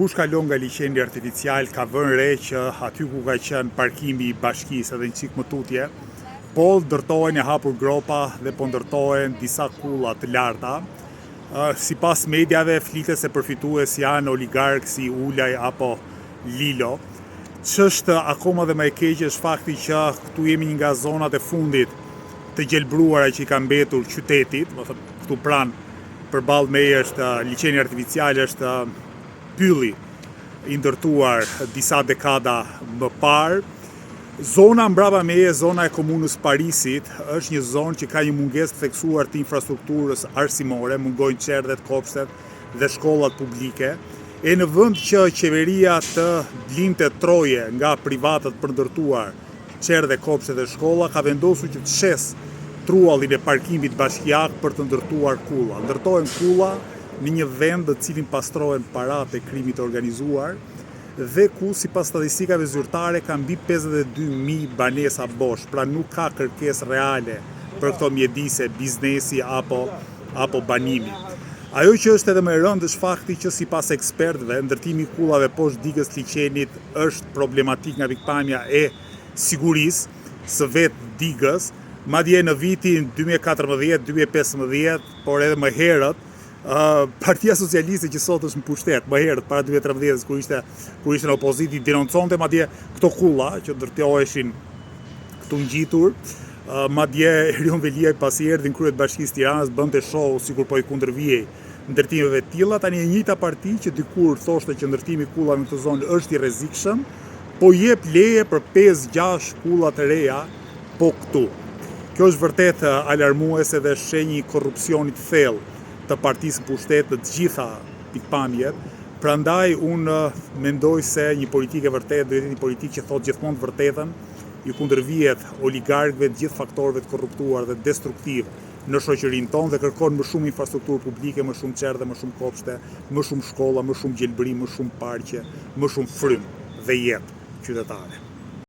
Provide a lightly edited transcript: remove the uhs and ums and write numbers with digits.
Kush kalon nga liçeni artificial ka vënë re që aty ku ka qenë parkimi i bashkisë edhe një çik më tutje, po ndërtohen e hapur gropa dhe po ndërtohen disa kulla të larta. Sipas mediave flitet se përfitues janë oligarkë si Ulaj apo Lilo. Ç'është akoma dhe më e keqe është fakti që këtu jemi një nga zonat e fundit të gjelbruara që i ka mbetur qytetit, do thënë këtu pranë përballë meje është liçeni artificial, është pylli i ndërtuar disa dekada më parë. Zona mbrapa meje, zona e komunës Parisit, është një zonë që ka një mungesë të theksuar të infrastrukturës arsimore, mungojnë qerdhet, kopshtet dhe shkollat publike. E në vend që qeveria të blinte troje nga privatët për ndërtuar qerdhe, kopshtet dhe shkolla, ka vendosur që të shes truallin e parkimit bashkiak për të ndërtuar kulla. Ndërtohen kulla në një vend të cilin pastrohen paratë e krimit të organizuar dhe ku sipas statistikave zyrtare ka mbi 52.000 banesa bosh, pra nuk ka kërkesë reale për këto mjedise, biznesi apo banimi. Ajo që është edhe më e rëndë është fakti që sipas ekspertëve, ndërtimi i kullave poshtë digës liçenit është problematik nga pikpamja e sigurisë së vetë digës, madje në vitin 2014-2015, por edhe më herët, Partia Socialiste që sot është në pushtet, më herët para 2013 kur ishte në opozitë, denonconte madje këto kulla që ndërtoheshin këtu ngjitur. Madje Erion Veliaj pasi erdhi në krye të Bashkisë Tiranës bënte show sikur po i kundërvijej ndërtimeve të tilla. Tani e njëjta parti që dikur thoshte që ndërtimi i kullave në këtë zonë është i rrezikshëm, po jep leje për 5-6 kulla të reja po këtu. Kjo është vërtet alarmuese dhe shenjë i korrupsionit thellë të partisë pushtet në të gjitha pikpamjet. Prandaj unë mendoj se një politikë e vërtetë do jetë një politikë që thotë gjithmonë të vërtetën, i kundërvihet oligarkëve, të gjithë faktorëve të korruptuar dhe destruktiv në shoqërinë tonë dhe kërkon më shumë infrastrukturë publike, më shumë qerdhe, më shumë kopshte, më shumë shkolla, më shumë gjelbrim, më shumë parqe, më shumë frym dhe jetë qytetare.